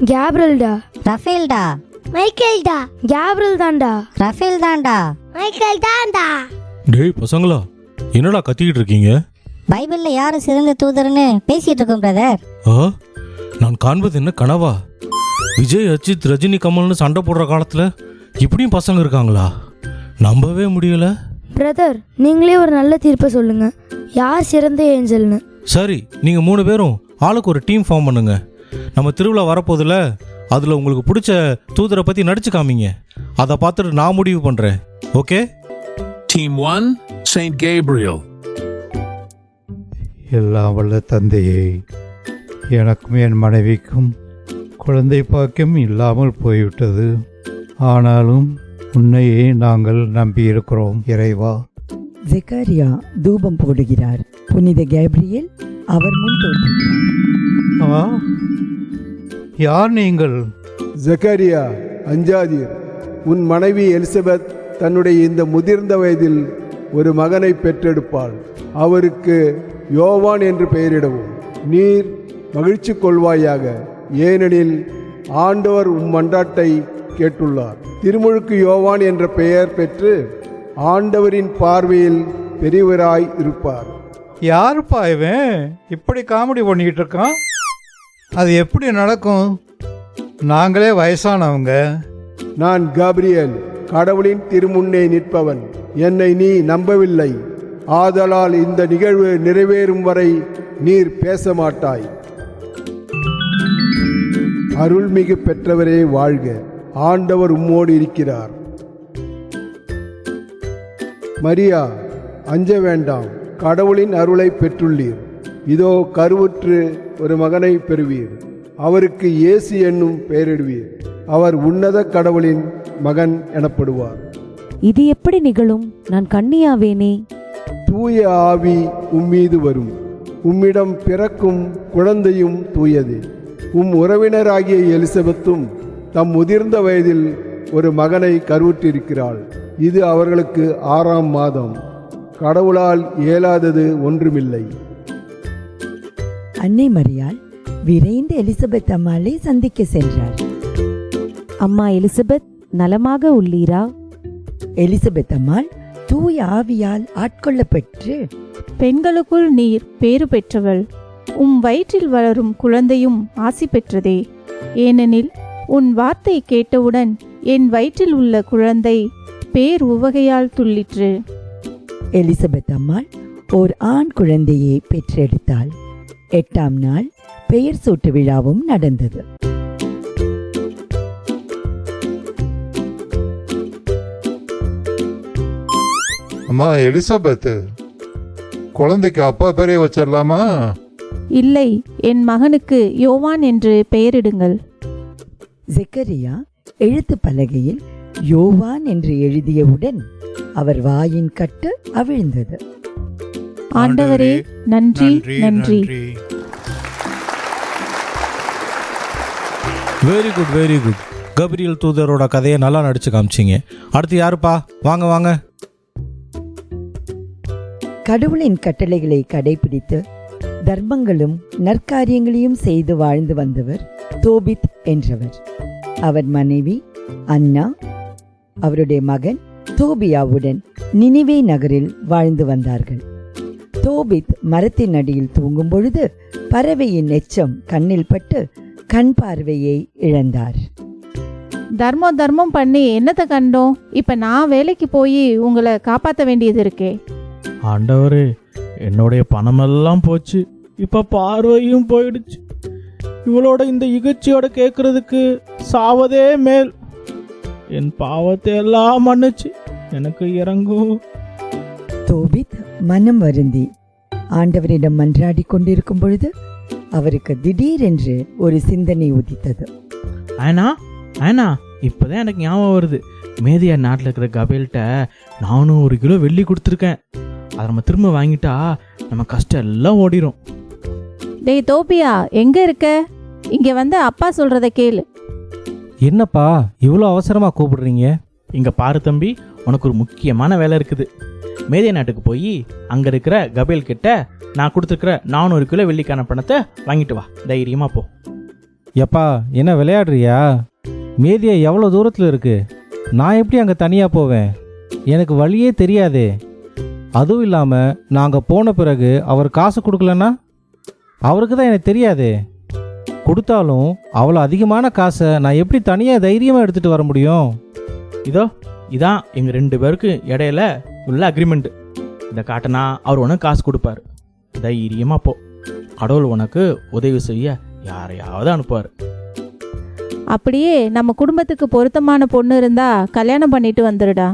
கேப்ரியல்டா. ரஃபேல்டா. மைக்கேல்டா. Gabriel தான்டா. Rafale தான்டா. Michael தான்டா. டேய் பசங்களா, என்னடா கத்திக்கிட்டு இருக்கீங்க? பைபிள்ல யாரு சிறந்த தூதர்னு பேசிட்டு இருக்கோம் பிரதர். நான் காண்பது என்ன கனவா? விஜய், அஜித், ரஜினி, கமல்னு சண்டை போடுற காலத்துல இப்படியும் பசங்க இருக்காங்களா? நம்பவே முடியல. பிரதர், நீங்களே ஒரு நல்ல தீர்ப்பை சொல்லுங்க. யார் சிறந்த ஏஞ்சல்னு? சரி, நீங்க 3 பேரும் ஆளுக்கு ஒரு டீம் ஃபார்ம் பண்ணுங்க. நம்ம திருவிழா வரப்போதில்ல, அதுல உங்களுக்கு பிடிச்ச தூதரை பத்தி நடிச்சு காமிங்க. அதை பார்த்துட்டு நான் முடிவு பண்றேன். ஓகே? Team 1, Saint Gabriel. எல்லாம் வல்ல தந்தையே, எனக்கும் என் மனைவிக்கும் குழந்தை பாக்கியம் இல்லாமல் போய்விட்டது. ஆனாலும் உன்னையே நாங்கள் நம்பியிருக்கிறோம் இறைவா. ஜெகரியா தூபம் போடுகிறார். புனித கேப்ரியல் அவர் முன் தோன்றுகிறார். யார் நீங்கள்? ஜக்கரியா, அஞ்சாதீர். உன் மனைவி எலிசபெத் தன்னுடைய இந்த முதிர்ந்த வயதில் ஒரு மகனை பெற்றெடுப்பாள். அவருக்கு யோவான் என்று பெயரிடவும். நீர் மகிழ்ச்சி கொள்வாயாக, ஏனெனில் ஆண்டவர் உம் மன்றாட்டை கேட்டுள்ளார். திருமுழுக்கு யோவான் என்ற பெயர் பெற்று ஆண்டவரின் பார்வையில் பெரியவராய் இருப்பார். யாருப்பா இவன் இப்படி காமெடி பண்ணிக்கிட்டு இருக்கான்? அது எப்படி நடக்கும்? நாங்களே வயசானவங்க. நான் காபிரியல், கடவுளின் திருமுன்னே நிற்பவன். என்னை நீ நம்பவில்லை. ஆதலால் இந்த நிகழ்வு நிறைவேறும் வரை நீர் பேச மாட்டாய். அருள்மிகு பெற்றவரே வாழ்க, ஆண்டவர் உம்மோடு இருக்கிறார். மரியா, அஞ்ச வேண்டாம், கடவுளின் அருளை பெற்றுள்ளீர். இதோ கருவுற்று ஒரு மகனை பெறுவீர். அவருக்கு இயேசு என்னும் பெயரிடுவீர். அவர் உன்னத கடவுளின் மகன் எனப்படுவார். இது எப்படி நிகழும்? நான் கன்னியாவேனே. தூய ஆவி உம்மீது வரும். உம்மிடம் பிறக்கும் குழந்தையும் தூயது. உம் உறவினராகிய எலிசபெத்தும் தம் முதிர்ந்த வயதில் ஒரு மகனை கருவுற்றிருக்கிறாள். இது அவர்களுக்கு 6ஆம் மாதம். கடவுளால் இயலாதது ஒன்றுமில்லை. அன்னை மரியாள் விரைந்து எலிசபெத் அம்மாளை சந்திக்க சென்றார். அம்மா எலிசபெத், நலமாக உள்ளீரா? எலிசபெத் அம்மாள் தூய ஆவியால் ஆட்கொள்ளப்பெற்று, பெண்களுக்குள் நீர் பேறு பெற்றவள், உம் வயிற்றில் வளரும் குழந்தையும் ஆசி பெற்றதே. ஏனெனில் உன் வார்த்தை கேட்டவுடன் என் வயிற்றில் உள்ள குழந்தை பேர் உவகையால் துள்ளிற்று. எலிசபெத் அம்மாள் ஓர் ஆண் குழந்தையை பெற்றெடுத்தாள். 8ஆம் நாள் பெயர் சூட்டு விழாவும் நடந்தது. அம்மா எலிசபெத், குழந்தைக்கு அப்பா பேரே வச்சிடலாமா? இல்லை, என் மகனுக்கு யோவான் என்று பெயரிடுங்கள். ஜெகரியா எழுத்து பலகையில் யோவான் என்று எழுதியவுடன் அவர் வாயின் கட்டு அவிழ்ந்தது. ஆண்டவரே, நன்றி நன்றி. Very good, very good. Gabriel தூதரோட கதையை நல்லா நடிச்சு காமிச்சிங்க. அடுத்து யாருப்பா? வாங்க வாங்க. கடவுளின் கட்டளைகளை கடைபிடித்து தர்மங்களும் நற்காரியங்களையும் செய்து வாழ்ந்து வந்தவர் தோபித் என்றவர். அவர் மனைவி அன்னா அவருடைய மகன் தோபியாவுடன் நினிவே நகரில் வாழ்ந்து வந்தார்கள். தோபித் மரத்தின் அடியில் தூங்கும் பொழுது பறவையின் எச்சம் கண்ணில் பட்டு கண் பார்வையை இழந்தார். தர்மம் பண்ணி என்னத்தை கண்டோம்? இப்ப நான் வேலைக்கு போய் உங்களை காப்பாற்ற வேண்டியது இருக்கே. ஆண்டவரே, என்னுடைய பணமெல்லாம் போச்சு, இப்ப பார்வையும் போயிடுச்சு. இவளோட இந்த இகழ்ச்சியோட கேட்கறதுக்கு சாவதே மேல். என் பாவத்தை எல்லாம் மன்னிச்சு எனக்கு இறங்கும். தோபித் மனம் வருந்தி ஆண்டவரிடம் மன்றாடி கொண்டிருக்கும் பொழுது அவருக்கு திடீரென்று ஒரு சிந்தனை உதித்தது. ஆனா இப்பதான் எனக்கு ஞாபகம் வருது. மேதியா நாட்டில் இருக்கிற கபேல்கிட்ட நானும் 1 கிலோ வெள்ளி கொடுத்துருக்கேன். அதை நம்ம திரும்ப வாங்கிட்டா நம்ம கஷ்டம் எல்லாம் ஓடிரும். டேய் தோபியா, எங்க இருக்க? இங்க வந்து அப்பா சொல்றத கேளு. என்னப்பா இவ்வளோ அவசரமாக கூப்பிடுறீங்க? இங்க பாரு தம்பி, உனக்கு ஒரு முக்கியமான வேலை இருக்குது. மேதியா நாட்டுக்கு போய் அங்க இருக்கிற கபேல் கிட்ட நான் கொடுத்துருக்கிற 400 கிலோ வெள்ளிக்கான பணத்தை வாங்கிட்டு வா. தைரியமா போ. எப்பா என்ன விளையாடுறியா? மேதியா எவ்வளோ தூரத்தில் இருக்கு? நான் எப்படி அங்கே தனியாக போவேன்? எனக்கு வழியே தெரியாதே. அதுவும் இல்லாமல் நாங்கள் போன பிறகு அவர் காசு கொடுக்கலன்னா அவருக்கு தான் எனக்கு தெரியாதே. கொடுத்தாலும் அவ்வளோ அதிகமான காசை நான் எப்படி தனியாக தைரியமாக எடுத்துகிட்டு வர முடியும்? இதோ இதான் எங்கள் 2 பேருக்கு இடையில உள்ள அக்ரிமெண்ட்டு. இதை காட்டினா அவர் உனக்கு காசு கொடுப்பாரு. தைரியமாக போ. கடவுள் உனக்கு உதவி செய்ய யாரையாவது அனுப்புவார். அப்படியே நம்ம குடும்பத்துக்கு பொருத்தமான பொண்ணு இருந்தா கல்யாணம் பண்ணிட்டு வந்துடுடா.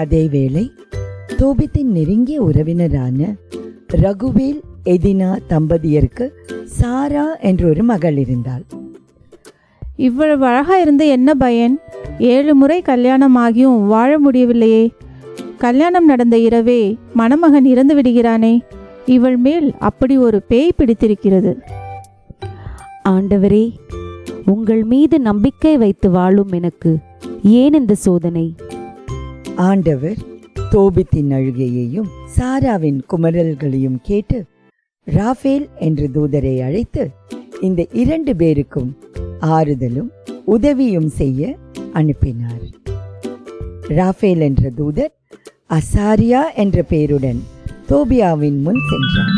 அதேவேளை தோபித்தின் நெருங்கிய உறவினரான ரகுவேல் எதினா தம்பதியருக்கு சாரா என்ற ஒரு மகள் இருந்தாள். இவ்வளவு அழகா இருந்து என்ன பயன்? 7 முறை கல்யாணம் ஆகியும் வாழ முடியவில்லையே. கல்யாணம் நடந்த இரவே மணமகன் இறந்து விடுகிறானே. இவள் மேல் அப்படி ஒரு பேய் பிடித்திருக்கிறது. ஆண்டவரே, உங்கள் மீது நம்பிக்கை வைத்து வாழும் எனக்கு ஏன் இந்த சோதனை? ஆண்டவர் தோபித்தின் அழுகையையும் சாராவின் குமரல்களையும் கேட்டு ராஃபேல் என்ற தூதரை அழைத்து இந்த 2 பேருக்கும் ஆறுதலும் உதவியும் செய்ய அனுப்பினார். ராஃபேல் என்ற தூதர் அசாரியா என்ற பெயருடன் தோபியாவின் முன் சென்றார்.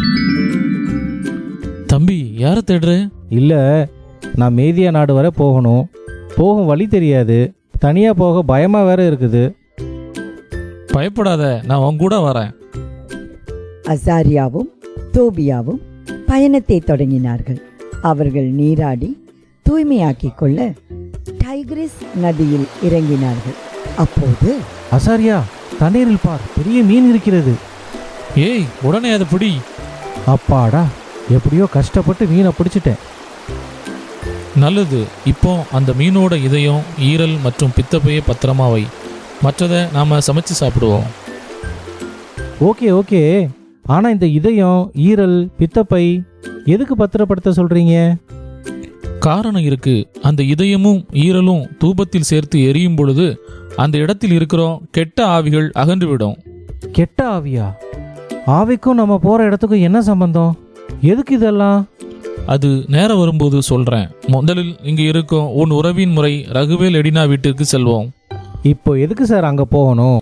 தம்பி, யாரை தேடுற? இல்லை, நான் மேதியா நாடு வரை போகணும். போகும் வழி தெரியாது. தனியாக போக பயமாக வேற இருக்குது. பயப்படாத, நான் உன் கூட வரேன். அசாரியாவும் தோபியாவும் பயணத்தை தொடங்கினார்கள். அவர்கள் நீராடி தூய்மையாக்கிக் கொள்ள டைகிரிஸ் நதியில் இறங்கினார்கள். அப்போது அசாரியா, தண்ணீரில் பார், பெரிய மீன் இருக்கிறது. ஏய், உடனே அதை பிடி. அப்பாடா, எப்படியோ கஷ்டப்பட்டு மீனை பிடிச்சிட்டேன். நல்லது. இப்போ அந்த மீனோட இதயம், ஈரல் மற்றும் பித்தப்பையை பத்திரமா வை. மற்றதை நாம சமைச்சு சாப்பிடுவோம். ஓகே ஓகே, ஆனால் இந்த இதயம், ஈரல், பித்தப்பை எதுக்கு பத்திரப்படுத்த சொல்கிறீங்க? காரணம் இருக்கு. அந்த இதயமும் ஈரலும் தூபத்தில் சேர்த்து எரியும் பொழுது அந்த இடத்தில் இருக்கிற கெட்ட ஆவிகள் அகன்றுவிடும். கெட்ட ஆவியா? ஆவிக்கும் நம்ம போகிற இடத்துக்கும் என்ன சம்பந்தம்? எதுக்கு இதெல்லாம்? அது நேரம் வரும்போது சொல்கிறேன். முதலில் இங்கே இருக்கும் உன் உறவின் முறை ரகுவேல் எடினா வீட்டிற்கு செல்வோம். இப்போ எதுக்கு சார் அங்கே போகணும்?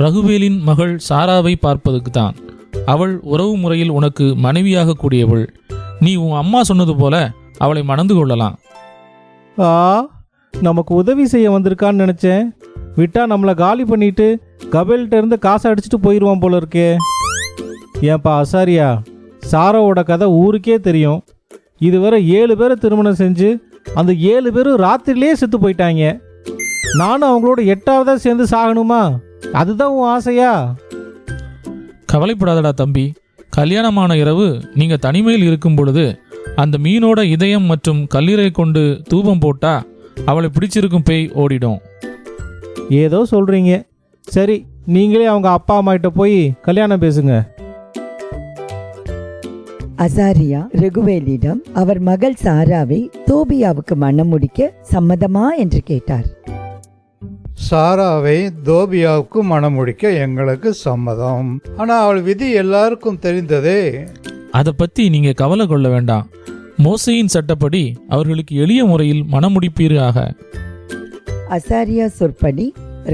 ரகுவேலின் மகள் சாராவை பார்ப்பதுக்கு தான். அவள் உறவு முறையில் உனக்கு மனைவியாக கூடியவள். நீ உன் அம்மா சொன்னது போல அவளை மணந்து கொள்ளலாம். நமக்கு உதவி செய்ய வந்திருக்கான்னு நினச்சேன். விட்டா நம்மளை காலி பண்ணிட்டு கபேல்கிட்ட இருந்து காசை அடிச்சுட்டு போயிடுவான் போல இருக்கே. ஏன்பா அசாரியா, சாராவோட கதை ஊருக்கே தெரியும். இதுவரை 7 பேரை திருமணம் செஞ்சு அந்த 7 பேரும் ராத்திரிலேயே செத்து போயிட்டாங்க. நானும் அவங்களோட 8ஆவதா சேர்ந்து சாகணுமா? அதுதான் உன் ஆசையா? கவலைப்படாதடா தம்பி. கல்யாணமான இரவு நீங்க தனிமையில் இருக்கும் பொழுது அந்த மீனோட இதயம் மற்றும் கல்லீரை கொண்டு தூபம் போட்டா அவளை பிடிச்சிருக்கும் பேய் ஓடிடும். ஏதோ சொல்றீங்க. சரி, நீங்களே அவங்க அப்பா அம்மா கிட்ட போய் கல்யாணம் பேசுங்க. அசாரியா ரகுவேலிடம் அவர் மகள் சாராவை தோபியாவுக்கு மணம் முடிக்க சம்மதமா என்று கேட்டார். சாராவை தோபியாவுக்கு மணம் முடிக்க எங்களுக்கு சம்மதம். ஆனா அவள் விதி எல்லாருக்கும் தெரிந்ததே. அதை பத்தி நீங்க கவலை கொள்ள வேண்டாம். மோசையின் சட்டப்படி அவர்களுக்கு எளிய முறையில் மணமுடிப்பீராக. அசாரியா சொற்படி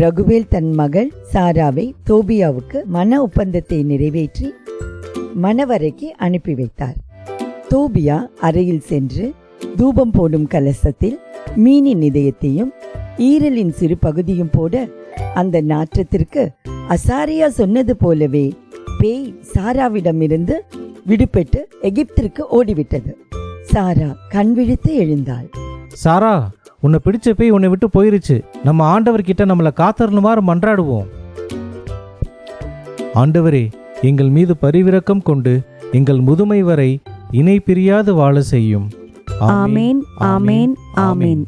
ரகுவேல் தன் மகள் சாராவை தோபியாவுக்கு மன ஒப்பந்தத்தை நிறைவேற்றி மணவரைக்கு அனுப்பி வைத்தார். தோபியா அறையில் சென்று தூபம் போடும் கலசத்தில் மீனின் இதயத்தையும் ஈரலின் சிறு பகுதியும் போட அந்த நாற்றத்திற்கு அசாரியா சொன்னது போலவே பேய் சாராவிடமிருந்து விடுபட்டு எகிப்திற்கு ஓடிவிட்டது. சாரா கண் விழித்து எழுந்தாள். சாரா, உன்னை பிடிச்ச பேய் உன்னை விட்டு போயிருச்சு. நம்ம ஆண்டவர்கிட்ட நம்மளை காத்தருணுமாறு மன்றாடுவோம். ஆண்டவரே, எங்கள் மீது பரிவிரக்கம் கொண்டு எங்கள் முதுமை வரை இணை பிரியாது வாழ செய்யும். ஆமேன், ஆமேன், ஆமேன்.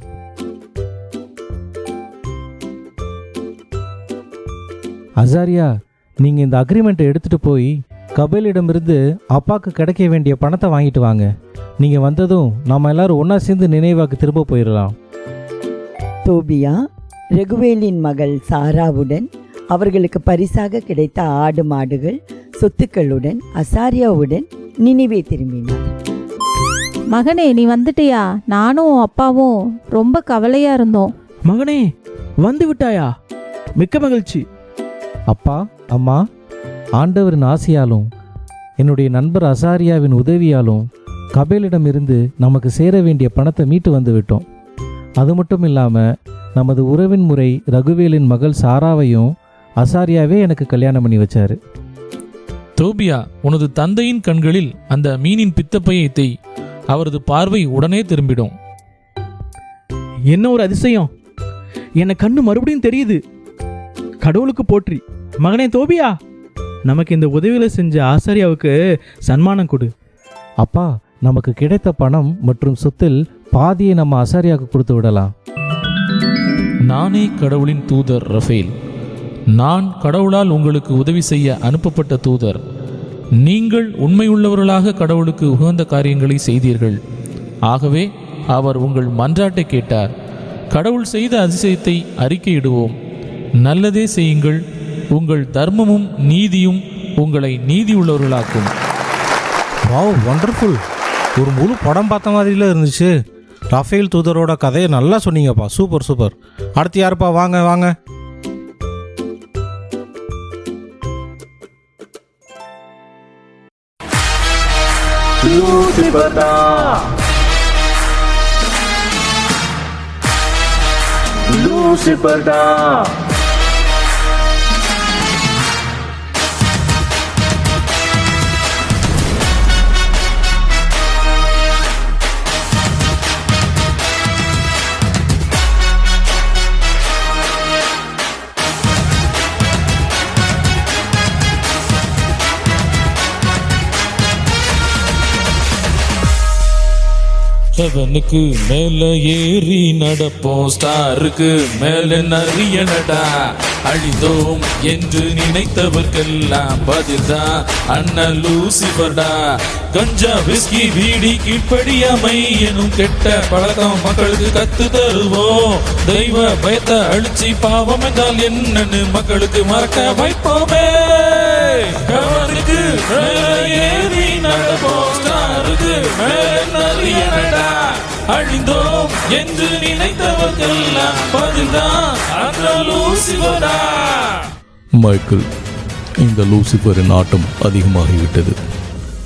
அசாரியா, நீங்க இந்த அக்ரிமெண்ட்டை எடுத்துட்டு போய் கபேலிடமிருந்து அப்பாவுக்கு கிடைக்க வேண்டிய பணத்தை வாங்கிட்டு வாங்க. நீங்க வந்ததும் நாம எல்லாரும் ஒன்னா சேர்ந்து நினைவாக்கு திரும்ப போயிடலாம். தோபியா ரகுவேலின் மகள் சாராவுடன் அவர்களுக்கு பரிசாக கிடைத்த ஆடு மாடுகள் சொத்துக்களுடன் அசாரியாவுடன் நினைவே திரும்பினார். மகனே நீ வந்துட்டியா? நானும் அப்பாவும் ரொம்ப கவலையா இருந்தோம். மகனே வந்து விட்டாயா? மிக்க மகிழ்ச்சி. அப்பா அம்மா, ஆண்டவரின் ஆசியாலும் என்னுடைய நண்பர் அசாரியாவின் உதவியாலும் கபேலிடமிருந்து நமக்கு சேர வேண்டிய பணத்தை மீட்டு வந்து விட்டோம். அது மட்டும் இல்லாமல் நமது உறவின் முறை ரகுவேலின் மகள் சாராவையும் அசாரியாவே எனக்கு கல்யாணம் பண்ணி வச்சாரு. தோபியா, உனது தந்தையின் கண்களில் அந்த மீனின் பித்தப்பையை தேய். அவரது பார்வை உடனே திரும்பிடும். என்ன ஒரு அதிசயம்! என்ன கண்ணு மறுபடியும் தெரியுது. கடவுளுக்கு போற்றி. மகனே தோபியா, நமக்கு இந்த உதவியில செஞ்ச ஆசாரியாவுக்கு சன்மானம் கொடு. அப்பா, நமக்கு கிடைத்த பணம் மற்றும் சொத்தில் பாதியை நம்ம அசாரியாவுக்கு கொடுத்து விடலாம். நானே கடவுளின் தூதர் ரஃபேல். நான் கடவுளால் உங்களுக்கு உதவி செய்ய அனுப்பப்பட்ட தூதர். நீங்கள் உண்மையுள்ளவர்களாக கடவுளுக்கு உகந்த காரியங்களை செய்தீர்கள். ஆகவே அவர் உங்கள் மன்றாட்டை கேட்டார். கடவுள் செய்த அதிசயத்தை அறிக்கையிடுவோம். நல்லதே செய்யுங்கள். உங்கள் தர்மமும் நீதியும் உங்களை நீதி உள்ளவர்களாக்கும். Wow, wonderful! ஒரு முழு படம் பார்த்த மாதிரில இருந்துச்சு. ரஃபேல் தூதரோட கதையை நல்லா சொன்னீங்கப்பா. Super super. அடுத்து யாருப்பா? வாங்க வாங்க. ஹெவனுக்கு மேல ஏறி நடப்போம். ஸ்டாருக்கு மேல நரியனடா. அழிந்தோம் என்று நினைத்தவர்க்கெல்லாம் பதில்தான் அண்ணன் லூசிபர்டா. கஞ்சா விஸ்கி வீடி கீழ்ப்படியாமை எனும் கெட்ட பழக்கம் மக்களுக்கு கத்து தருவோம். தெய்வ பயத்தை அழிச்சு பாவம் என்றால் என்னன்னு மக்களுக்கு மறக்க வைப்போமே. ஹெவனுக்கு மேல ஏறி நடப்போம். ஸ்டாருக்கு மேல நரியனடா. அழிந்தோம் என்று நினைத்தவர்க்கெல்லாம் பதில்தான் அந்த லூசிபரா. மைக்கேல், இந்த லூசிபரின் ஆட்டம் அதிகமாகிவிட்டது.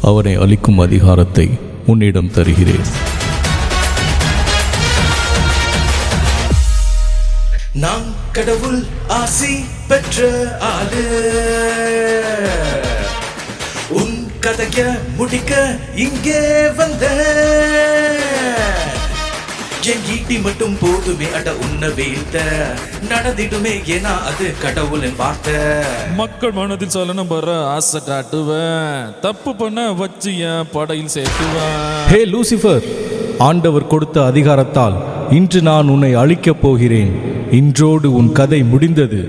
அவனை அழிக்கும் அதிகாரத்தை உன்னிடம் தருகிறேன். நாம் கடவுள் ஆசி பெற்ற ஆளு. உன் கதைய முடிக்க இங்கே வந்த என் ஈட்டி மட்டும் போதுமே அட உன்ன வீழ்த்த நடந்திடுமே. ஏன்னா அது கடவுளின் வார்த்தை. மக்கள் மனதில் சலனம் வர ஆசை காட்டுவேன். தப்பு பண்ண வச்சு என் படையில் சேர்த்துவேன். ஹே லூசிஃபர், ஆண்டவர் கொடுத்த அதிகாரத்தால் இன்று நான் உன்னை அழிக்கப் போகிறேன். இன்றோடு உன் கதை முடிந்தது.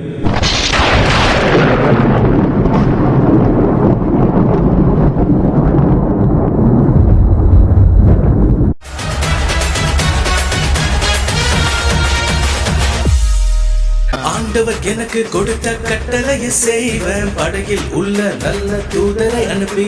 ஆண்டவர் எனக்கு கொடுத்த கட்டளையை செய்வேன். படையில் உள்ள நல்ல தூதரை அனுப்பி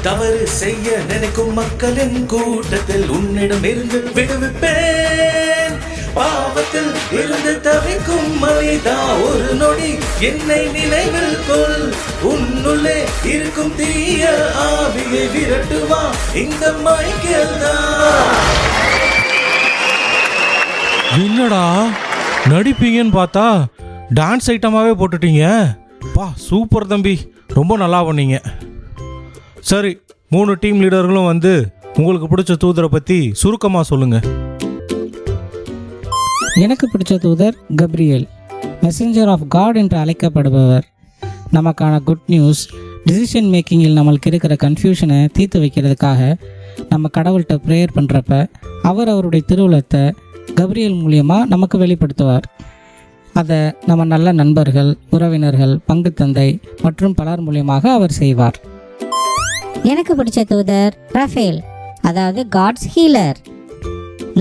தவறு செய்ய நினைக்கும் மக்களின் கூட்டத்தில் உன்னிடம் இருந்து விடுவிப்பேன். பாவத்தில் இருந்து தவிக்கும் மனிதா, ஒரு நொடி என்னை நினைவில் கொள். உன்னுள்ளே இருக்கும் தீய ஆவியை விரட்டுவா இந்த மைக்கேல் தான். என்னடா நடிப்பீங்கன்னு பார்த்தா டான்ஸ் ஐட்டமாகவே போட்டுட்டீங்க. பா, சூப்பர் தம்பி, ரொம்ப நல்லா பண்ணீங்க. சரி, 3 டீம் லீடர்களும் வந்து உங்களுக்கு பிடிச்ச தூதரை பற்றி சுருக்கமாக சொல்லுங்கள். எனக்கு பிடிச்ச தூதர் கப்ரியேல், மெசஞ்சர் ஆஃப் காட் என்று அழைக்கப்படுபவர். நமக்கான குட் நியூஸ், டிசிஷன் மேக்கிங்கில் நம்மளுக்கு இருக்கிற கன்ஃபியூஷனை தீர்த்து வைக்கிறதுக்காக நம்ம கடவுள்கிட்ட ப்ரேயர் பண்ணுறப்ப அவர் அவருடைய திருவுளத்தை கப்ரியேல் மூலியமாக நமக்கு வெளிப்படுத்துவார். அதை நம்ம நல்ல நண்பர்கள், உறவினர்கள், பங்கு தந்தை மற்றும் பலர் மூலியமாக அவர் செய்வார். எனக்கு பிடிச்ச தூதர் ரஃபேல், அதாவது காட்ஸ் ஹீலர்.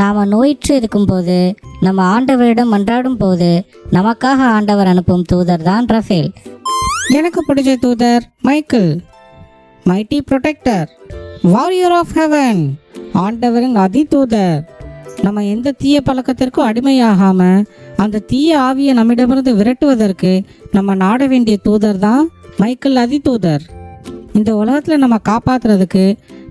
நாம் நோயிற்று இருக்கும்போது, நம்ம ஆண்டவரிடம் மன்றாடும் போது நமக்காக ஆண்டவர் அனுப்பும் தூதர் தான் ரஃபேல். எனக்கு பிடிச்ச தூதர் Michael, mighty protector, warrior of heaven. ஆண்டவரின் அதிதூதர். நம்ம எந்த தீய பழக்கத்திற்கும் அடிமையாகாம அந்த தீய ஆவியை நம்மிடமிருந்து விரட்டுவதற்கு நம்ம நாட வேண்டிய தூதர் தான் மைக்கேல் அதிதூதர். இந்த உலகத்தில் நம்ம காப்பாற்றுறதுக்கு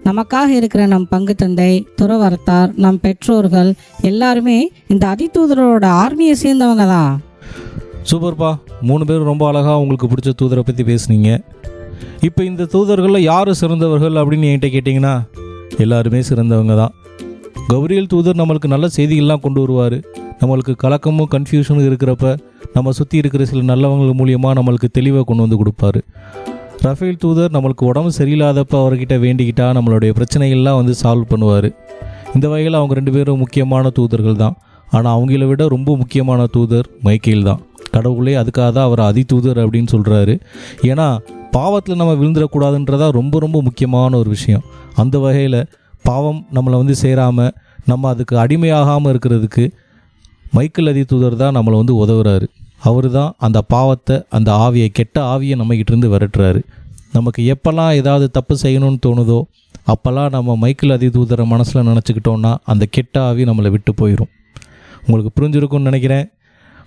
நமக்காக இருக்கிற நம் பங்கு தந்தை, துறவரத்தார், நம் பெற்றோர்கள் எல்லாருமே இந்த அதிதூதரோட ஆர்மியை சேர்ந்தவங்க தான். சூப்பர்ப்பா, 3 பேரும் ரொம்ப அழகாக உங்களுக்கு பிடிச்ச தூதரை பற்றி பேசுனீங்க. இப்போ இந்த தூதர்களில் யார் சிறந்தவர்கள் அப்படின்னு என்கிட்ட கேட்டிங்கன்னா எல்லாருமே சிறந்தவங்க தான். கப்ரியேல் தூதர் நம்மளுக்கு நல்ல செய்திகள்லாம் கொண்டு வருவார். நம்மளுக்கு கலக்கமும் கன்ஃபியூஷனும் இருக்கிறப்ப நம்ம சுற்றி இருக்கிற சில நல்லவங்கள் மூலியமாக நம்மளுக்கு தெளிவாக கொண்டு வந்து கொடுப்பாரு. ரஃபேல் தூதர் நம்மளுக்கு உடம்பு சரியில்லாதப்ப அவர்கிட்ட வேண்டிக்கிட்டா நம்மளுடைய பிரச்சனைகள்லாம் வந்து சால்வ் பண்ணுவார். இந்த வகையில் அவங்க 2 பேரும் முக்கியமான தூதர்கள் தான். ஆனால் அவங்கள விட ரொம்ப முக்கியமான தூதர் மைக்கேல் தான். கடவுளே அதுக்காக தான் அவர் அதிதூதர் அப்படின்னு சொல்கிறாரு. ஏன்னா பாவத்தில் நம்ம விழுந்துடக்கூடாதுன்றதா ரொம்ப ரொம்ப முக்கியமான ஒரு விஷயம். அந்த வகையில் பாவம் நம்மளை வந்து சேராமல் நம்ம அதுக்கு அடிமையாகாமல் இருக்கிறதுக்கு மைக்கேல் அதிதூதர் தான் நம்மளை வந்து உதவுறாரு. அவர் தான் அந்த பாவத்தை, அந்த ஆவியை, கெட்ட ஆவியை நம்மகிட்டேருந்து விரட்டுறாரு. நமக்கு எப்போல்லாம் ஏதாவது தப்பு செய்யணும்னு தோணுதோ அப்போல்லாம் நம்ம மைக்கேல் அதிதூதரை மனசில் நினச்சிக்கிட்டோன்னா அந்த கெட்ட ஆவி நம்மளை விட்டு போயிடும். உங்களுக்கு புரிஞ்சிருக்கும்னு நினைக்கிறேன்.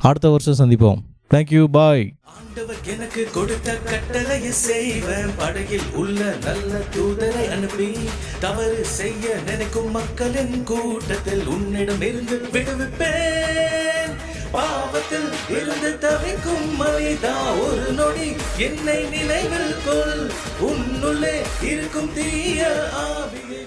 அடுத்த வருஷம் சந்திப்போம். தேங்க்யூ, பாய். ஆண்டவர் எனக்கு கொடுத்த கட்டளையை செய்வேன். படகில் உள்ள நல்ல தூதரை அனுப்பி தவறு செய்ய நினைக்கும் மக்களின் கூட்டத்தில் உன்னிடம் இருந்து விடுவிப்பேன். பாவத்தில் இருந்து தவிக்கும் மனிதா, ஒரு நொடி என்னை நினைவில் கொள். உன்னுள்ளே இருக்கும் தீய ஆவியை